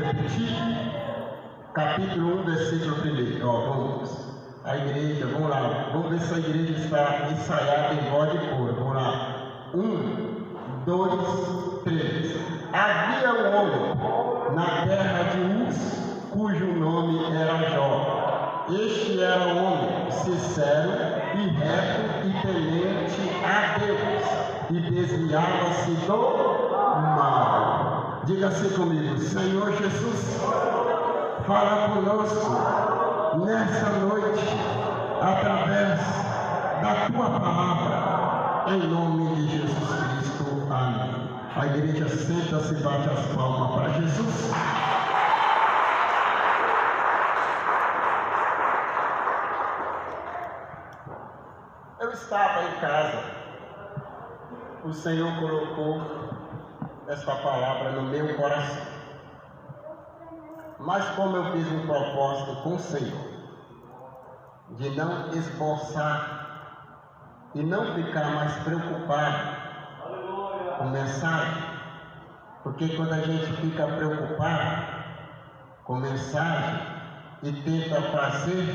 repetir, capítulo 1, versículo 1. Vamos. A igreja, vamos lá. Vamos ver se a igreja está ensaiada em voz de coro. Vamos lá. 1, 2, 3. Havia um homem na terra de Uz, cujo nome era Jó. Este era um homem sincero e reto e temente a Deus, e desviava-se do mal. Diga assim comigo: Senhor Jesus, fala conosco nessa noite, através da tua palavra, em nome de Jesus Cristo. Amém. A igreja senta-se e bate as palmas para Jesus. Eu estava em casa, o Senhor colocou esta palavra no meu coração. Mas como eu fiz um propósito com o Senhor, de não esboçar e não ficar mais preocupado com mensagem, porque quando a gente fica preocupado com mensagem e tenta fazer,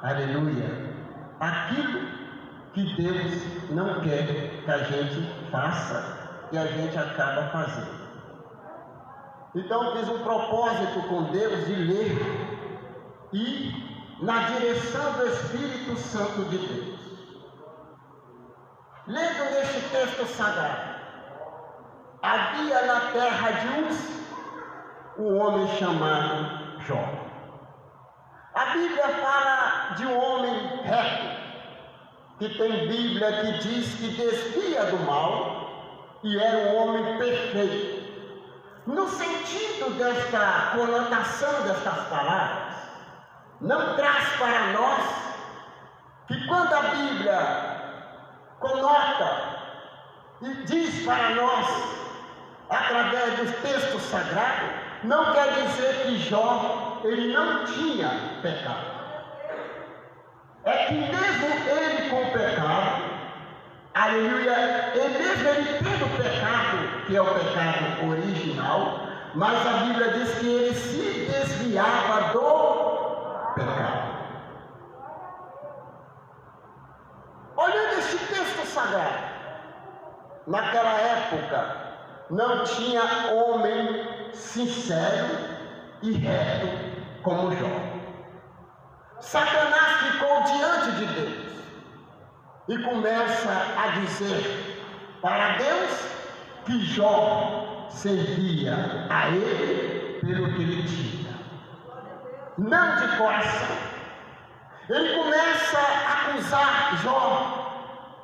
aleluia, aquilo que Deus não quer que a gente faça, e a gente acaba fazendo. Então eu fiz um propósito com Deus de ler e na direção do Espírito Santo de Deus. Lendo neste texto sagrado, havia na terra de Uz um homem chamado Jó. A Bíblia fala de um homem reto, que tem Bíblia que diz que desvia do mal, e era um homem perfeito. No sentido desta conotação destas palavras, não traz para nós que quando a Bíblia conota e diz para nós, através dos textos sagrados, não quer dizer que Jó, ele não tinha pecado. É que mesmo ele com pecado, aleluia, e mesmo ele tendo pecado, que é o pecado original, mas a Bíblia diz que ele se desviava do pecado. Olhando este texto sagrado, naquela época não tinha homem sincero e reto como Jó. Satanás ficou diante de Deus e começa a dizer para Deus que Jó servia a ele pelo que ele tinha, não de coração. Ele começa a acusar Jó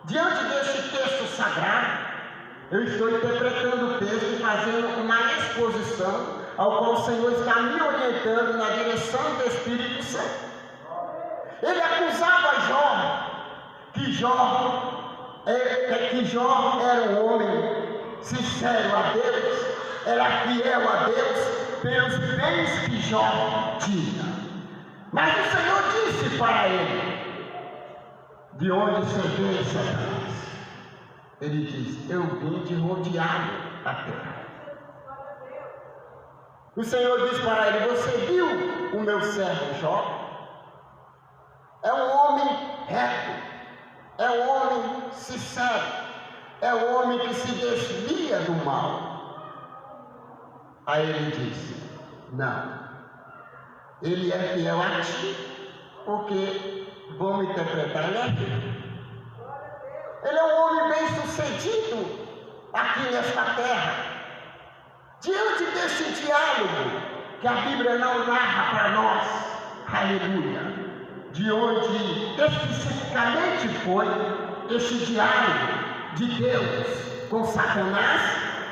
diante deste texto sagrado. Eu estou interpretando o texto e fazendo uma exposição ao qual o Senhor está me orientando na direção do Espírito Santo. Ele acusava Jó que Jó era um homem sincero a Deus, era fiel a Deus pelos bens que Jó tinha. Mas o Senhor disse para ele: de onde você veio, Satanás? Ele diz: eu vim de rodear a terra. O Senhor diz para ele: você viu o meu servo Jó? É um homem reto, é um homem sincero, é um homem que se desvia do mal. Aí ele disse: não, ele é fiel a ti, porque, vamos interpretar, ele é fiel. Ele é um homem bem sucedido aqui nesta terra. Diante deste diálogo que a Bíblia não narra para nós, aleluia, de onde especificamente foi este diálogo de Deus com Satanás,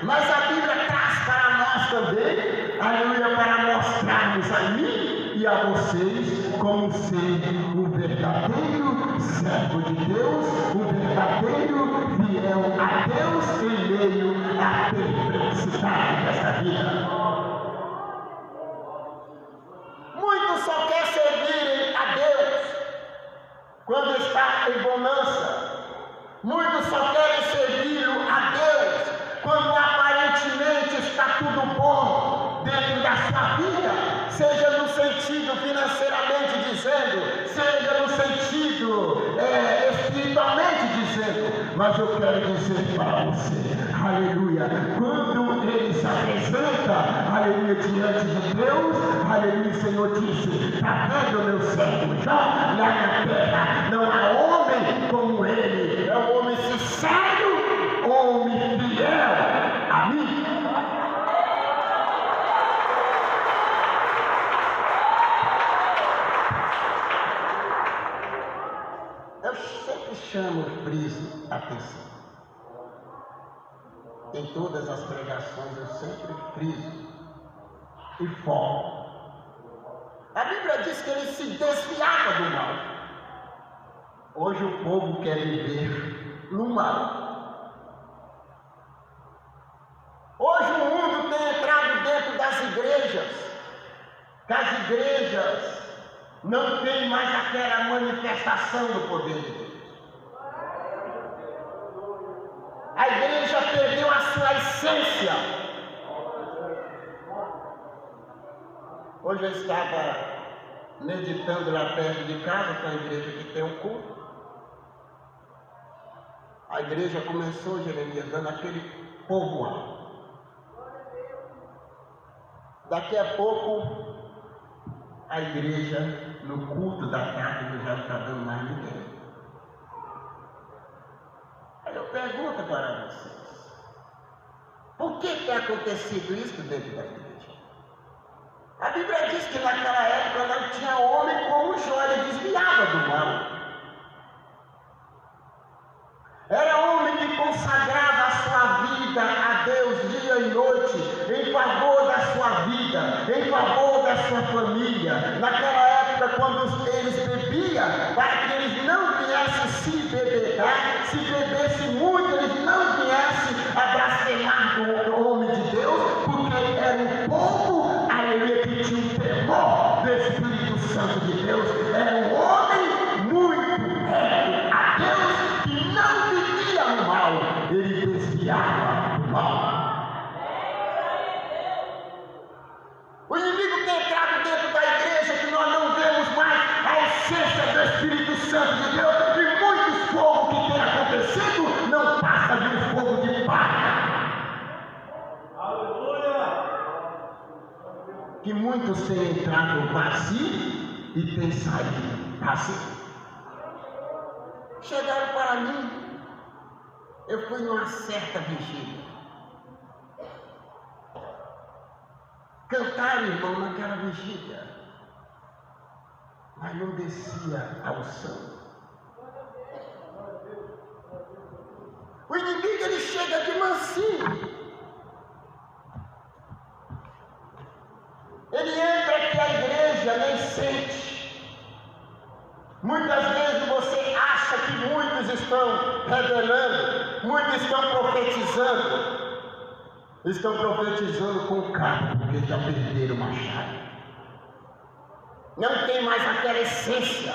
mas a Bíblia traz para nós também, aleluia, para mostrarmos a mim e a vocês como ser um verdadeiro servo de Deus, um verdadeiro fiel a Deus em meio à perplexidade desta vida. Muitos só querem servir a Deus quando está em bonança. Muitos só querem servir a Deus quando aparentemente está tudo bom dentro das sua vida, seja no sentido financeiramente dizendo, seja no sentido espiritualmente dizendo, mas eu quero dizer para você, aleluia, quando ele se apresenta, aleluia, diante de Deus, aleluia, o Senhor disse, está vendo meu servo Jó, lá na terra, não há homem como ele, é um homem sincero, homem fiel a mim. Eu sempre chamo o friso a atenção. Em todas as pregações eu sempre friso e foco. A Bíblia diz que ele se desviava do mal. Hoje o povo quer viver no mal. Hoje o mundo tem entrado dentro das igrejas, que as igrejas não têm mais aquela manifestação do poder de Deus. A igreja perdeu a sua essência. Hoje eu estava meditando lá perto de casa, que é a igreja que tem um culto. A igreja começou, Jeremias, dando aquele povoado. Daqui a pouco, a igreja, no culto da tarde, já não está dando mais ninguém. Aí eu pergunto para vocês, por que tem acontecido isso dentro da igreja? A Bíblia diz que naquela época não tinha homem como Jó, ele desviava do mal. Era homem que consagrava a sua vida a Deus dia e noite, em favor da sua vida, em favor da sua família. Naquela época, quando eles bebiam, para que eles não viessem se bebedar, se bebessem muito, eles não viessem a blasfemar do homem de Deus, porque era um povo, aleluia, que tinha um temor do Espírito Santo de Deus. Era um homem muito reto a Deus, que não vivia no mal, ele desviava do mal. O inimigo tem entrado dentro da igreja, que nós não vemos mais a essência do Espírito Santo de Deus, e muitos fogos que tem acontecido não passa de um fogo de palha. Aleluia! Que muitos têm entrado vazio e têm saído vazio. Chegaram para mim, eu fui numa certa vigília. Cantaram, irmão, naquela vigília, mas não descia ao sangue. O inimigo, ele chega de mansinho. Ele entra aqui à igreja, nem sente. Muitas vezes você acha que muitos estão revelando, muitos estão profetizando. Estão profetizando com cabo, porque já perderam o machado. Não tem mais aquela essência.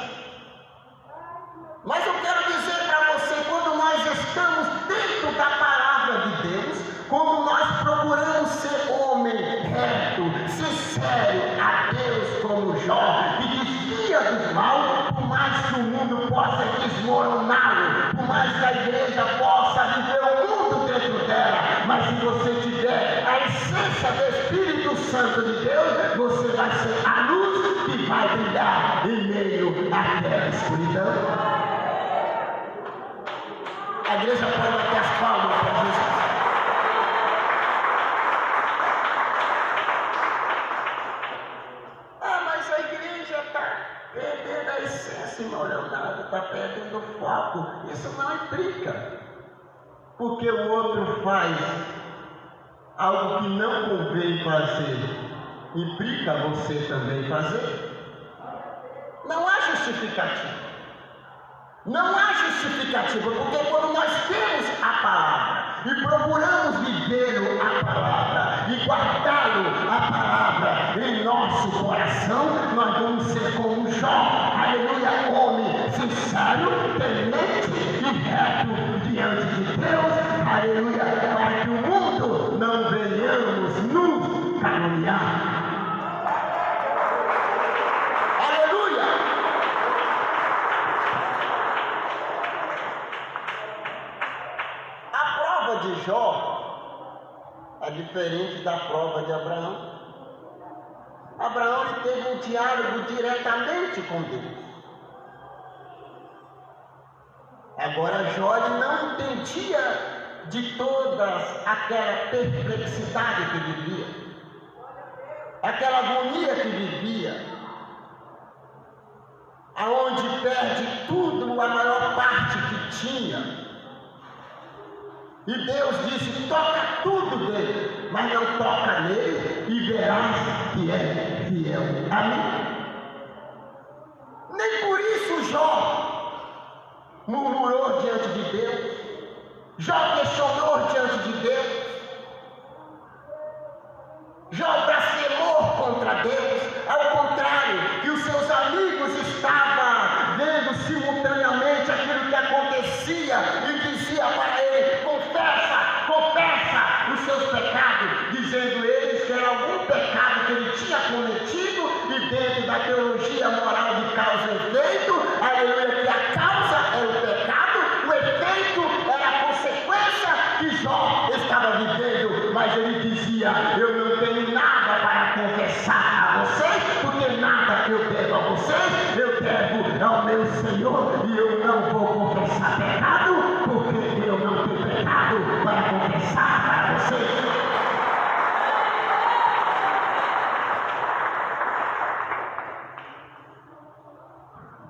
Mas eu quero dizer para você, quando nós estamos dentro da palavra de Deus, quando nós procuramos ser homem reto, sincero a Deus como Jó, que desvia do mal, por mais que o mundo possa desmoroná-lo, por mais que a igreja possa viver o mundo dentro dela, mas se você tiver a essência do Espírito Santo de Deus, você vai ser a luz que vai brilhar em meio àquela escuridão. A igreja pode bater as palmas para Jesus. Mas a igreja está perdendo a essência, irmão Leonardo, está perdendo o foco. Isso não implica. Porque o outro faz algo que não convém fazer, implica você também fazer? Não há justificativa. Não há justificativa, porque quando nós temos a palavra e procuramos viver a palavra e guardá-lo, a palavra, em nosso coração, nós vamos ser como Jó, aleluia, homem sincero, temente e reto diante de Deus, aleluia, para que o mundo não venhamos nos caluniar. diferente da prova de Abraão. Abraão ele teve um diálogo diretamente com Deus. Agora Jó ele não entendia de todas aquela perplexidade que vivia, aquela agonia que vivia, aonde perde tudo, a maior parte que tinha. E Deus disse: toca tudo dele, mas não toca nele e verás que é fiel a mim. Nem por isso Jó murmurou diante de Deus. Jó questionou diante de Deus. Jó blasfemou contra Deus. Ao contrário, que os seus amigos estavam vendo simultaneamente aquilo que acontecia e dizia para ele: confessa, confessa os seus pecados, dizendo eles que era algum pecado que ele tinha cometido, e dentro da teologia moral de causa e efeito, aleluia, que a causa era o pecado, o efeito era a consequência que Jó estava vivendo, mas ele dizia: eu não tenho nada para confessar a vocês, porque nada que eu devo a vocês, eu devo ao meu Senhor, e eu não vou confessar pecado, porque eu não tenho pecado para confessar para vocês.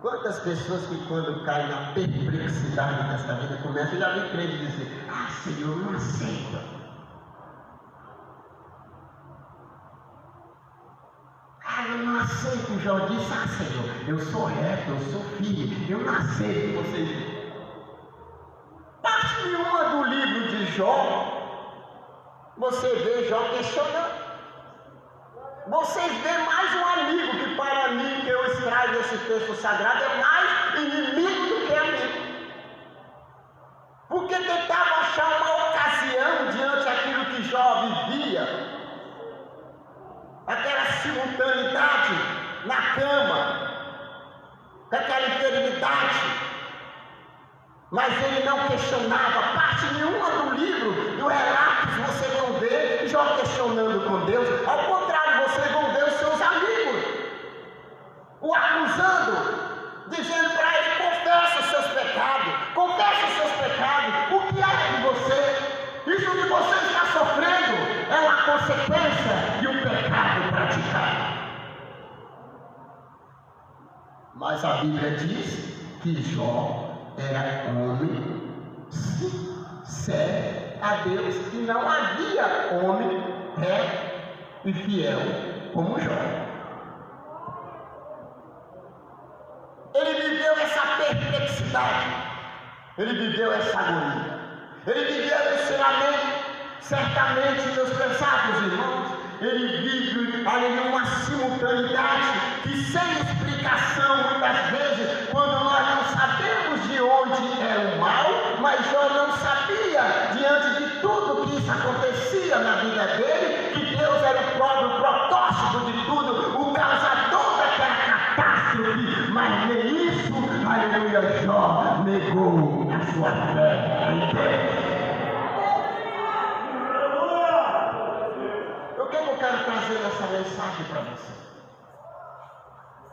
Quantas pessoas que quando caem na perplexidade desta vida começam, já me crente dizer: ah, Senhor, não aceito. Ah, eu não aceito. Jó disse: ah, Senhor, eu sou reto, eu sou filho, eu não aceito vocês. Parte nenhuma do livro de Jó, você vê Jó questionando. Vocês veem mais um amigo que para mim, que eu escrevo esse texto sagrado, é mais inimigo do que amigo. Porque tentava achar uma ocasião diante daquilo que Jó vivia, aquela simultaneidade na cama, aquela enfermidade. Mas ele não questionava parte nenhuma do livro, do relato, vocês vão ver Jó questionando com Deus. Ao contrário, vocês vão ver os seus amigos o acusando, dizendo para ele: confessa os seus pecados, confessa os seus pecados. O que é de você? Isso que você está sofrendo é uma consequência de um pecado praticado. Mas a Bíblia diz que Jó era homem sincero a Deus, e não havia homem reto e fiel como Jó. Ele viveu essa perplexidade, ele viveu essa agonia, ele viveu esse lamento. Certamente, meus pesados irmãos, ele vive ali uma simultaneidade que, sem explicação, muitas vezes, quando nós não sabemos de onde é o mal, mas Jó não sabia, diante de tudo que isso acontecia na vida dele, que Deus era o próprio protótipo de tudo, o causador daquela catástrofe. Mas nem isso, aleluia, Jó negou a sua fé em Deus. Eu quero trazer essa mensagem para você.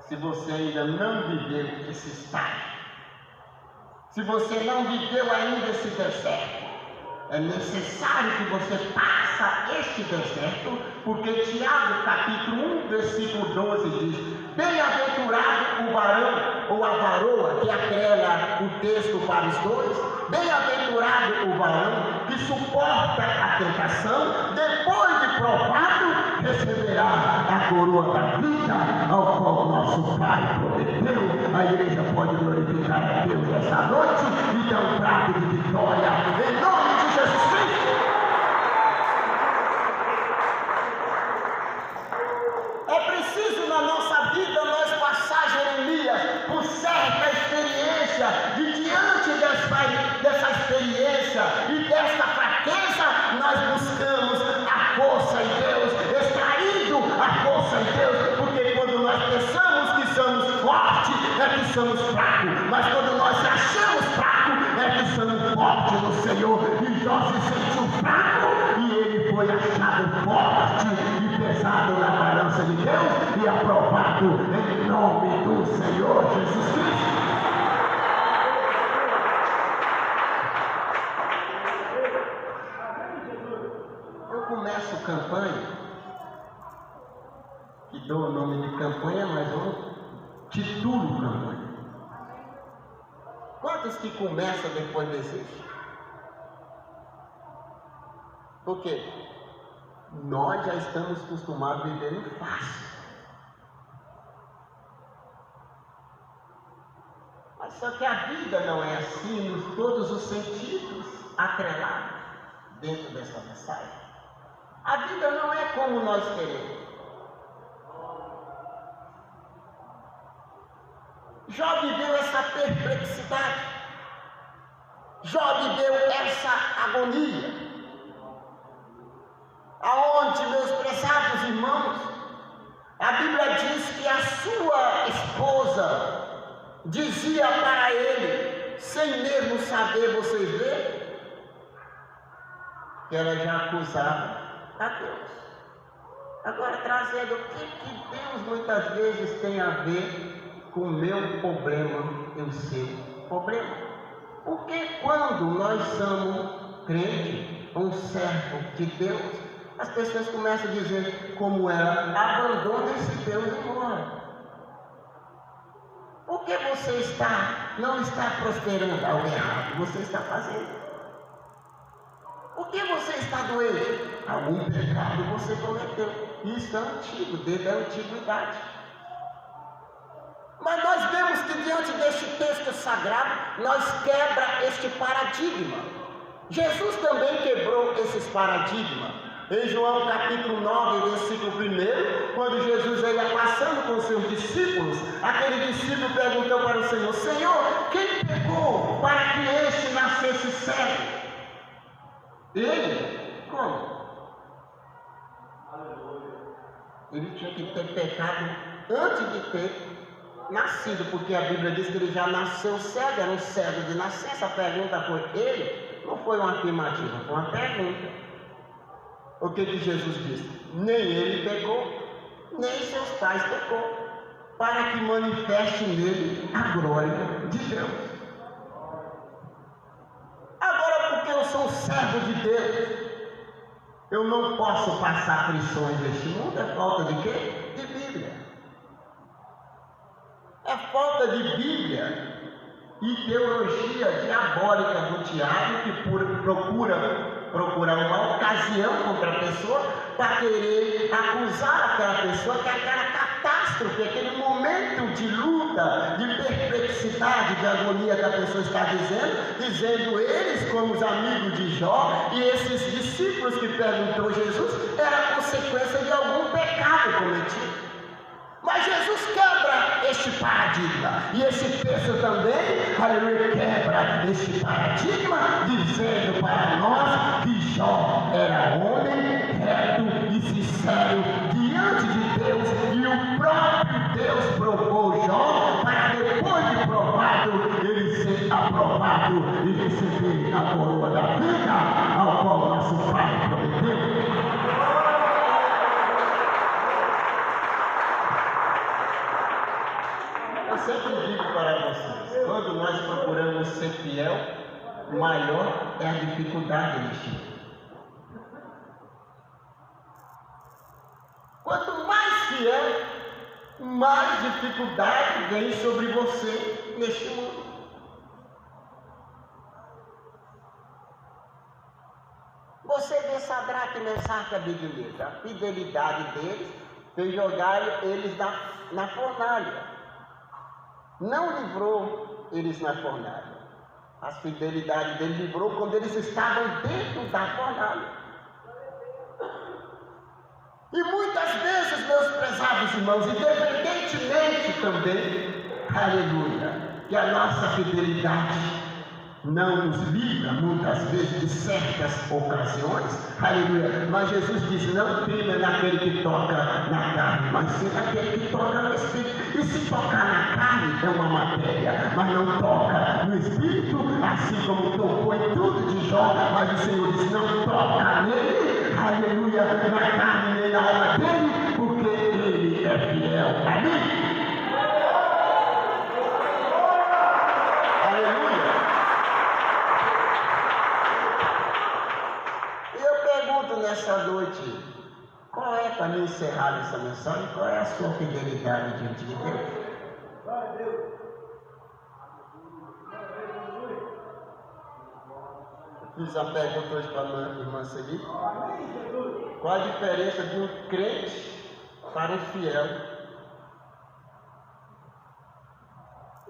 Se você ainda não viveu esse estágio, se você não viveu ainda esse deserto, é necessário que você passe este deserto, porque Tiago capítulo 1, versículo 12 diz: bem-aventurado o varão ou a varoa, que aquela o texto para os dois, bem-aventurado o varão que suporta a tentação, depois de provado, receberá a coroa da vida, ao qual nosso Pai prometeu. A igreja pode glorificar a Deus essa noite e dar um prato de vitória, em nome de Jesus Cristo. É preciso na nossa vida nós passar, Jeremias, por certa experiência, e diante dessa experiência e desta fraqueza, nós buscamos a força em Deus, extraindo a força em Deus, porque quando nós pensamos que somos fortes, é que somos fracos, mas quando nós achamos fracos, é que somos fortes no Senhor. E Jó se sentiu fraco, e ele foi foi achado forte e pesado na balança de Deus e aprovado em nome do Senhor Jesus Cristo. Eu começo campanha, que dou o nome de campanha, mas eu titulo campanha. Quantos que começam depois desistem? Por quê? Nós já estamos acostumados a viver em fácil. Mas só que a vida não é assim, em todos os sentidos atrelados dentro dessa mensagem. A vida não é como nós queremos. Jó viveu essa perplexidade. Jó viveu essa agonia. Aonde, meus prezados irmãos, a Bíblia diz que a sua esposa dizia para ele, sem mesmo saber, vocês veem, que ela já acusava a Deus. Agora, trazendo o que Deus muitas vezes tem a ver com o meu problema e o seu problema. Porque quando nós somos crentes, um servo de Deus, as pessoas começam a dizer como ela, abandona esse Deus e morre. Por que você não está prosperando ao errado? Você está fazendo. Por que você está doente? Algum pecado você cometeu. Isso é antigo, desde a antiguidade. Mas nós vemos que diante deste texto sagrado, nós quebra este paradigma. Jesus também quebrou esses paradigmas. Em João capítulo 9, versículo 1, quando Jesus ia passando com seus discípulos, aquele discípulo perguntou para o Senhor: Senhor, quem pecou para que este nascesse cego? Ele? Como? Ele tinha que ter pecado antes de ter nascido, porque a Bíblia diz que ele já nasceu cego, era um cego de nascença. A pergunta foi ele, não foi uma afirmativa, foi uma pergunta. O que Jesus disse? Nem ele pecou, nem seus pais pecou, para que manifeste nele a glória de Deus. Agora, porque eu sou servo de Deus, eu não posso passar aflições deste mundo. É falta de quê? De Bíblia. É falta de Bíblia e teologia diabólica do diabo, que procura uma ocasião contra a pessoa para querer acusar aquela pessoa, que é aquela catástrofe, aquele momento de luta, de perplexidade, de agonia que a pessoa está dizendo eles como os amigos de Jó e esses discípulos que perguntou Jesus, era consequência de algum pecado cometido. Mas Jesus quebra este paradigma, e esse texto também, aleluia, quebra este paradigma, dizendo para nós que Jó era homem reto e sincero diante de Deus, e o próprio Deus provou Jó para depois de provado ele ser aprovado e receber a coroa da vida, ao qual nosso Pai prometeu. Eu sempre digo para vocês, quando nós procuramos ser fiel, maior é a dificuldade neste mundo. Quanto mais fiel, mais dificuldade vem sobre você neste mundo. Você vê Sadraque, Mesaque e Abednego, a fidelidade deles fez jogar eles na fornalha. Não livrou eles na fornalha. A fidelidade deles livrou quando eles estavam dentro da fornalha. E muitas vezes, meus prezados irmãos, independentemente também, aleluia, que a nossa fidelidade não nos livra muitas vezes de certas ocasiões, aleluia, mas Jesus diz: não prima naquele que toca na carne, mas sim naquele que toca no Espírito. E se tocar na carne é uma matéria, mas não toca no Espírito, assim como tocou em tudo de Jó, mas o Senhor diz: não toca nele, aleluia, na carne e na alma dele, porque ele é fiel a mim. Aleluia. E eu pergunto nessa noite, qual é, para mim encerrar essa mensagem, qual é a sua fidelidade diante de Deus? Fiz a pergunta hoje para a irmã Celi. Qual a diferença de um crente para um fiel?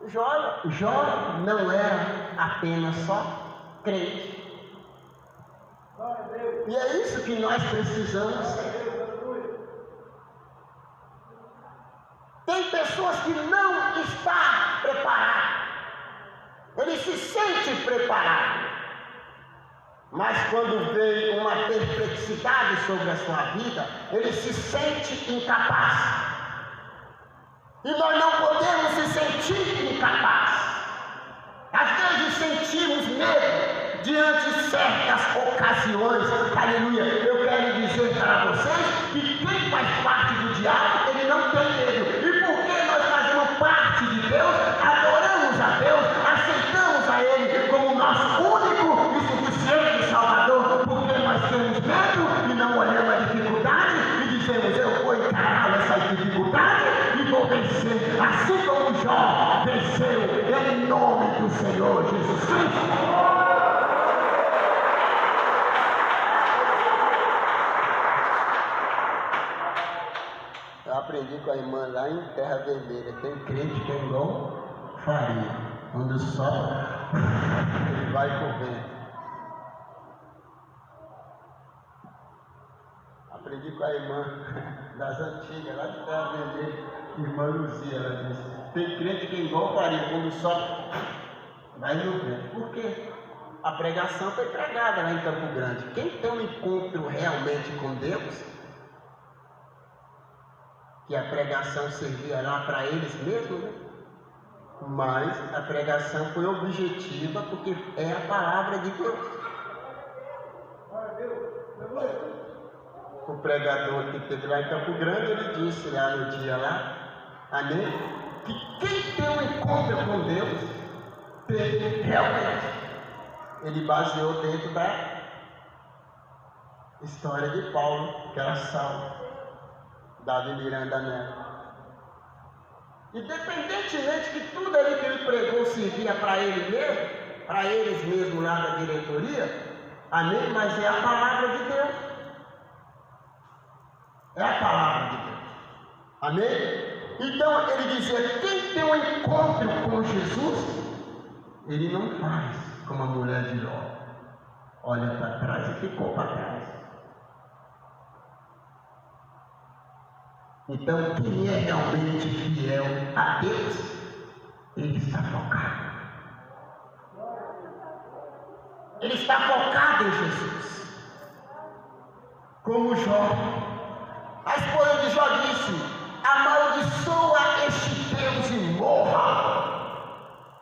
Jó não era apenas só crente. E é isso que nós precisamos ser. Tem pessoas que não estão preparadas. Ele se sente preparado. Mas quando vem uma perplexidade sobre a sua vida, ele se sente incapaz. E nós não podemos se sentir incapaz. Às vezes sentimos medo diante de certas ocasiões. Aleluia. Eu quero dizer para vocês que quem faz parte do diabo, ele não tem medo. E porque nós fazemos parte de Deus, adoramos a Deus, aceitamos a Ele como nosso único e suficiente Salvador, porque nós temos medo e não olhamos a dificuldade e dizemos, eu vou encarar essa dificuldade e vou vencer, assim como Jó venceu, em nome do Senhor Jesus Cristo. Eu aprendi com a irmã lá em Terra Vermelha, tem crente que é igual farinha, quando o sol ele vai pro vento. Aprendi com a irmã das antigas, lá de Terra Vermelha, irmã Luzia, ela disse, tem crente que é igual farinha, quando o sol vai no vento. Por quê? A pregação foi pregada lá em Campo Grande. Quem tem um encontro realmente com Deus, que a pregação servia lá para eles mesmos, né? Mas a pregação foi objetiva porque é a palavra de Deus. O pregador que teve lá em Campo Grande, ele disse lá no dia lá, amém? Que quem tem um encontro com Deus, tem realmente. Ele baseou dentro da história de Paulo, que era Saulo, Davi Miranda Neto. Independentemente que tudo ali que ele pregou servia para ele mesmo, para eles mesmos lá da diretoria, amém? Mas é a palavra de Deus. É a palavra de Deus. Amém? Então ele dizia, quem tem um encontro com Jesus, ele não faz como a mulher de Ló. Olha para trás e ficou para trás. Então, quem é realmente fiel a Deus, ele está focado. Ele está focado em Jesus. Como Jó. A esposa de Jó disse, amaldiçoa este Deus e morra.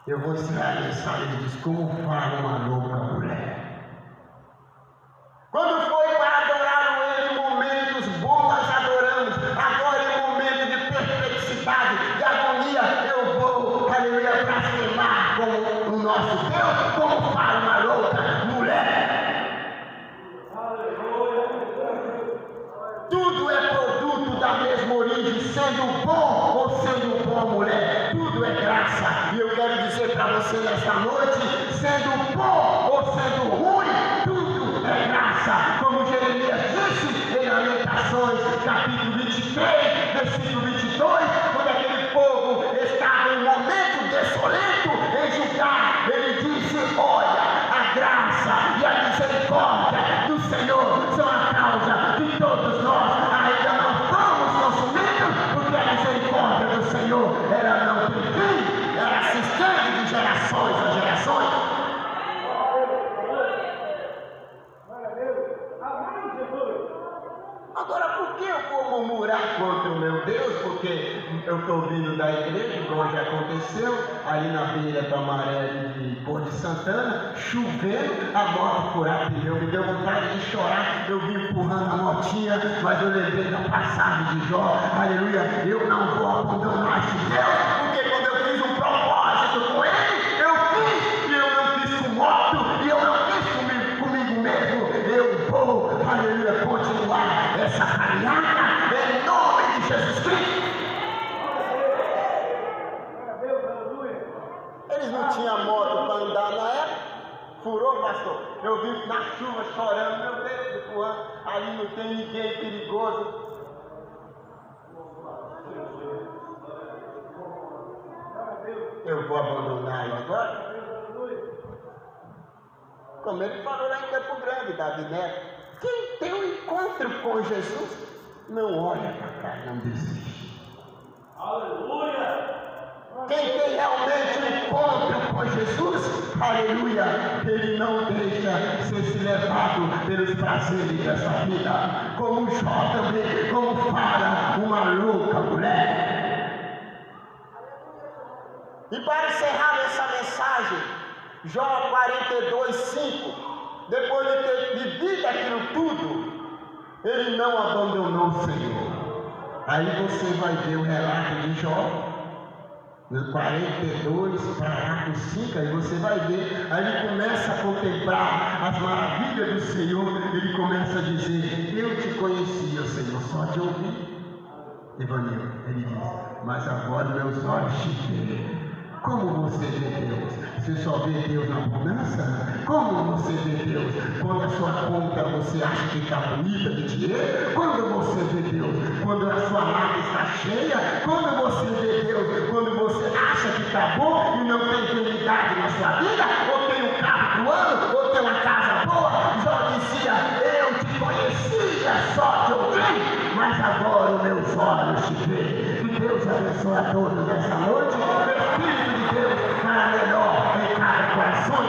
Eu vou ensinar a mensagem, ele diz, como fala uma louca mulher. Quando foi para adorar ele em momentos bons, nós adoramos. Agora em momento de perplexidade, de agonia, eu vou, aleluia, blasfemar com o nosso Deus, como fala uma louca mulher. Tudo é produto da mesma origem, sendo bom ou sendo boa mulher, tudo é graça. E eu quero dizer para você nesta noite, sendo bom ou sendo ruim, tudo é graça. Como Jeremias disse em Lamentações, capítulo 23, versículo 22, quando aquele povo estava em momento desolento em Judá, ele disse, olha, a graça e a misericórdia do Senhor são a causa de todos nós ainda não fomos consumidos, porque a misericórdia do Senhor, ela não tem fim, ela se estende de gerações a gerações. Agora, por que eu vou murmurar contra o meu Deus? Porque porque eu estou vindo da igreja, igual já aconteceu, ali na beira do Amarelo de Cor de Santana, chovendo, a moto furar pneu, me deu vontade de chorar, eu vim empurrando a motinha, mas eu lembrei da passagem de Jó, aleluia, eu não vou abandonar esse Deus, porque quando eu fiz um propósito com ele, eu fiz, e eu não fiz com moto, e eu não fiz comigo mesmo, eu vou, aleluia, continuar essa caminhada, em nome de Jesus Cristo. Eles não tinham moto para andar na época, furou, pastor, eu vim na chuva chorando, meu Deus, empurrando, ali não tem ninguém perigoso. Eu vou abandonar ele agora? Como ele falou lá em Campo Grande, Davi Neto, quem tem um encontro com Jesus, não olha para cá, não desiste. Aleluia! Quem tem realmente um encontro com Jesus, aleluia, ele não deixa ser se levado pelos prazeres dessa vida, como Jó também, como fala uma louca mulher. E para encerrar essa mensagem, Jó 42:5, depois de ter vivido aquilo tudo, ele não abandonou o Senhor. Aí você vai ver o relato de Jó, no 42 para lá com 5, aí você vai ver, aí ele começa a contemplar as maravilhas do Senhor, ele começa a dizer, eu te conhecia, Senhor, só te ouvi. Evanil, ele diz, mas agora meus olhos te veem. Como você vê Deus? Você só vê Deus na bonança? Como você vê Deus? Quando a sua conta você acha que está bonita de dinheiro? Quando você vê Deus? Quando a sua lata está cheia? Quando você vê Deus? Quando você acha que está bom e não tem felicidade na sua vida? Ou tem um carro do ano? Ou tem uma casa boa? Jó dizia, eu te conhecia, só te ouvi, mas agora os meus olhos te veem. Que Deus abençoe a todos nessa noite. O Espírito de Deus para melhor em cada coração.